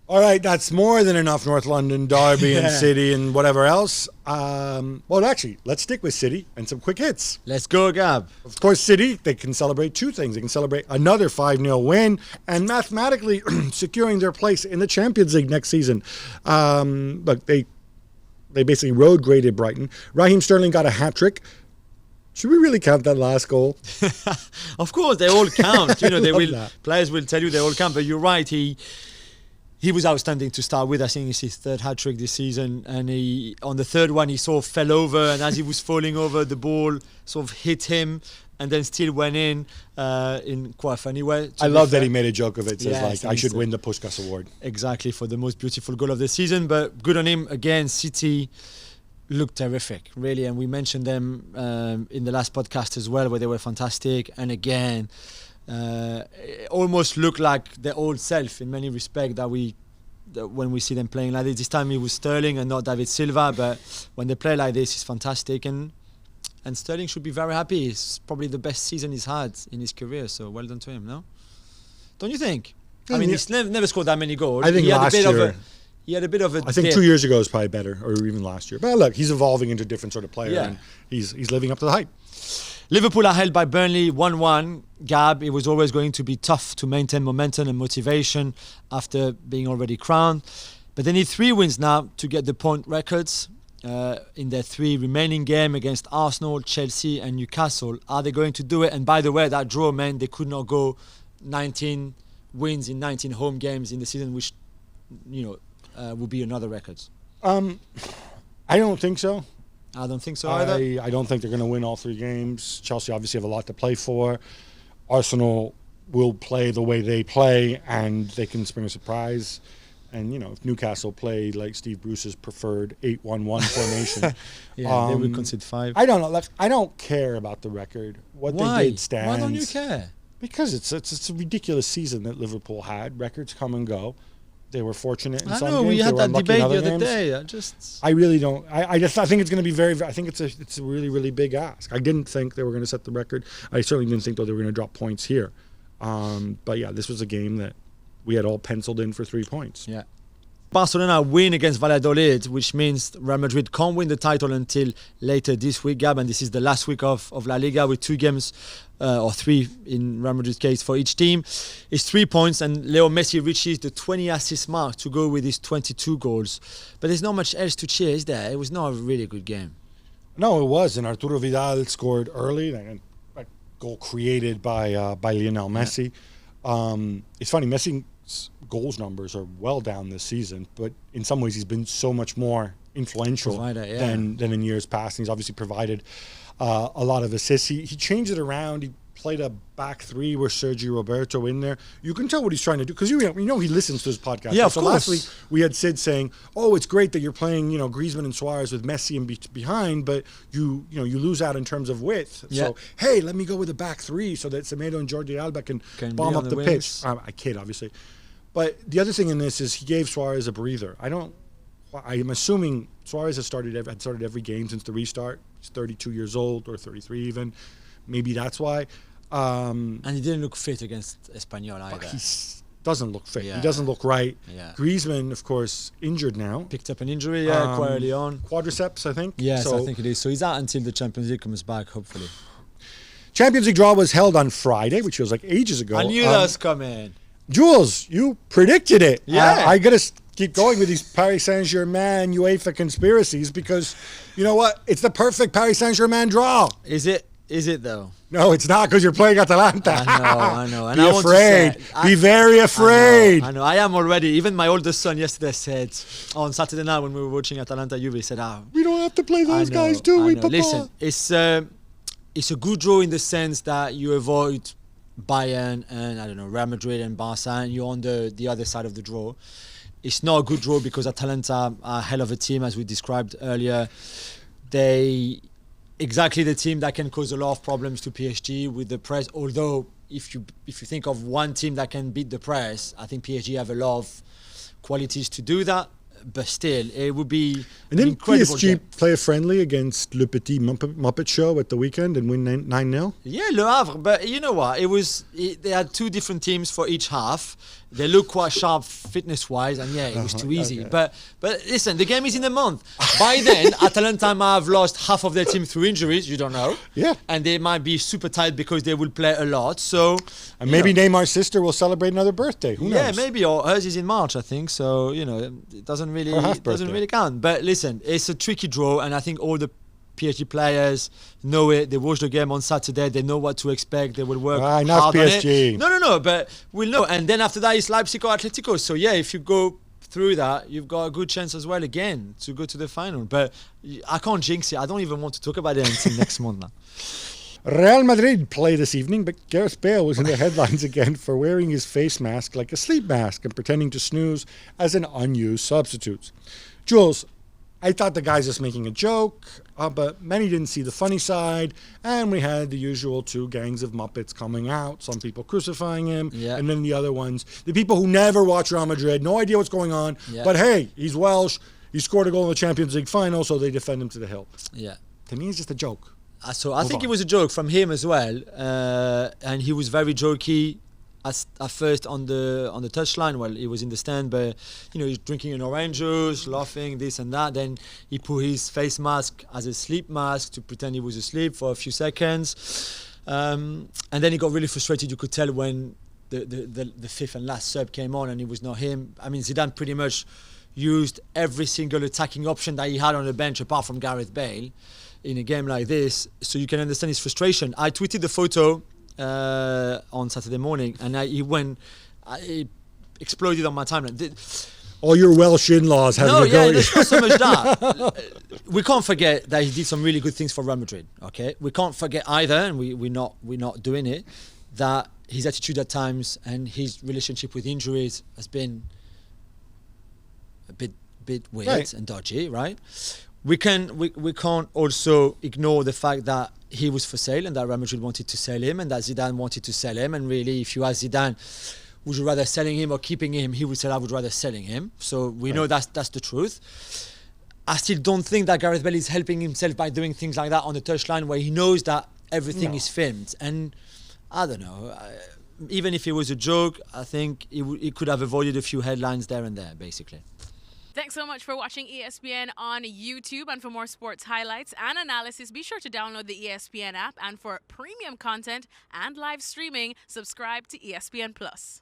All right, that's more than enough North London, Derby and City and whatever else. Well, actually, let's stick with City and some quick hits. Let's go, Gab. Of course, City, they can celebrate two things. They can celebrate another 5-0 win and mathematically securing their place in the Champions League next season. Look, they basically road graded Brighton. Raheem Sterling got a hat-trick. Should we really count that last goal? Of course, they all count. You know, That. players will tell you they all count. But you're right. He was outstanding to start with. I think it's his third hat-trick this season. And on the third one, he sort of fell over. And as he was falling over, the ball sort of hit him and then still went in quite a funny way. I love that he made a joke of it. Says, Yes, I should win the Puskas Award. Exactly, for the most beautiful goal of the season. But good on him. Again, City looked terrific, really. And we mentioned them in the last podcast as well, where they were fantastic. And again, it almost looked like their old self in many respects that when we see them playing like this time it was Sterling and not David Silva, but when they play like this, it's fantastic, and Sterling should be very happy. It's probably the best season he's had in his career, so well done to him, no? Don't you think? I mean, he's never scored that many goals. I think last year he had a bit of a I think dip. 2 years ago is probably better, or even last year. But look, he's evolving into a different sort of player, and he's living up to the hype. Liverpool are held by Burnley 1-1. Gab, it was always going to be tough to maintain momentum and motivation after being already crowned. But they need 3 wins now to get the point records in their 3 remaining games against Arsenal, Chelsea and Newcastle. Are they going to do it? And by the way, that draw meant they could not go 19 wins in 19 home games in the season, which, would be another record. I don't think so. I don't think so either. I don't think they're going to win all 3 games. Chelsea obviously have a lot to play for. Arsenal will play the way they play, and they can spring a surprise. And, if Newcastle play like Steve Bruce's preferred 8-1-1 formation. They will concede 5. I don't know. I don't care about the record. What Why? they did stands. Why don't you care? Because it's a ridiculous season that Liverpool had. Records come and go. They were fortunate in some games. We had they were that unlucky debate in other the other games. day. I really don't. I think it's going to be I think it's a really, really big ask. I didn't think they were going to set the record. I certainly didn't think, though, they were going to drop points here. But yeah, this was a game that we had all penciled in for 3 points. Yeah. Barcelona win against Valladolid, which means Real Madrid can't win the title until later this week, Gab, and this is the last week of La Liga with 2 games, or 3 in Real Madrid's case for each team. It's 3 points, and Leo Messi reaches the 20 assist mark to go with his 22 goals. But there's not much else to cheer, is there? It was not a really good game. No, it was, and Arturo Vidal scored early, a goal created by Lionel Messi. It's funny, Messi's goals numbers are well down this season, but in some ways he's been so much more influential than in years past. And he's obviously provided a lot of assists. He changed it around. He played a back 3 with Sergio Roberto in there. You can tell what he's trying to do, because he listens to his podcast. Yeah, of course. Last week we had Sid saying, "Oh, it's great that you're playing, Griezmann and Suarez with Messi and behind, but you lose out in terms of width. Yeah. So hey, let me go with a back 3 so that Semedo and Jordi Alba can bomb up the pitch." I kid, obviously. But the other thing in this is he gave Suarez a breather. I'm assuming Suarez had started every game since the restart. He's 32 years old, or 33 even. Maybe that's why. And he didn't look fit against Espanyol either. He doesn't look fit. Yeah. He doesn't look right. Yeah. Griezmann, of course, injured now. Picked up an injury quite early on. Quadriceps, I think. Yes, I think it is. So he's out until the Champions League comes back, hopefully. Champions League draw was held on Friday, which feels like ages ago. I knew that was coming. Jules, you predicted it. Yeah. I got to keep going with these Paris Saint-Germain UEFA conspiracies, because you know what? It's the perfect Paris Saint-Germain draw. Is it though? No, it's not, because you're playing Atalanta. I know. And Be afraid. Be very afraid. I know. I am already. Even my oldest son yesterday said, on Saturday night when we were watching Atalanta Juve, he said, we don't have to play those guys, do we, Papa? Listen, it's a good draw in the sense that you avoid Bayern and Real Madrid and Barca, and you're on the other side of the draw. It's not a good draw because Atalanta are a hell of a team, as we described earlier. They exactly the team that can cause a lot of problems to PSG with the press. Although if you think of one team that can beat the press, I think PSG have a lot of qualities to do that. but still, it would be And an didn't incredible PSG game. play a friendly against Le Petit Muppet Show at the weekend and win 9-0? Yeah, Le Havre, but you know what? They had two different teams for each half. They look quite sharp fitness-wise, and yeah, it was too easy. Okay. But listen, the game is in a month. By then, Atalanta might have lost half of their team through injuries. You don't know. Yeah. And they might be super tight because they will play a lot. So. And maybe Neymar's sister will celebrate another birthday. Who knows? Yeah, maybe, or hers is in March, I think. So it doesn't really count. But listen, it's a tricky draw, and I think all the PSG players know it. They watch the game on Saturday. They know what to expect. They will work hard not on PSG. it. No, but we'll know. And then after that, it's Leipzig or Atletico. So yeah, if you go through that, you've got a good chance as well again to go to the final. But I can't jinx it. I don't even want to talk about it until next month now. Real Madrid play this evening, but Gareth Bale was in the headlines again for wearing his face mask like a sleep mask and pretending to snooze as an unused substitute. Jules, I thought the guy's just making a joke, but many didn't see the funny side, and we had the usual two gangs of Muppets coming out, some people crucifying him, and then the other ones, the people who never watch Real Madrid, no idea what's going on, but hey, he's Welsh, he scored a goal in the Champions League final, so they defend him to the hilt. Yeah. To me, it's just a joke. So I think it was a joke from him as well, and he was very jokey at first on the touchline. Well, he was in the stand, but he's drinking an orange juice, laughing, this and that. Then he put his face mask as a sleep mask to pretend he was asleep for a few seconds, and then he got really frustrated. You could tell when the fifth and last sub came on, and it was not him. I mean, Zidane pretty much used every single attacking option that he had on the bench, apart from Gareth Bale, in a game like this, so you can understand his frustration. I tweeted the photo on Saturday morning, and it exploded on my timeline. All your Welsh in-laws having a go. There's not so much that. We can't forget that he did some really good things for Real Madrid. Okay, we can't forget either, and we're not doing it, that his attitude at times and his relationship with injuries has been a bit weird and dodgy, right? We can't also ignore the fact that he was for sale and that Real Madrid wanted to sell him and that Zidane wanted to sell him. And really, if you ask Zidane, would you rather selling him or keeping him? He would say, I would rather selling him. So we know that's the truth. I still don't think that Gareth Bale is helping himself by doing things like that on the touchline where he knows that everything is filmed. And I don't know. Even if it was a joke, I think he could have avoided a few headlines there and there, basically. Thanks so much for watching ESPN on YouTube. And for more sports highlights and analysis, be sure to download the ESPN app. And for premium content and live streaming, subscribe to ESPN Plus.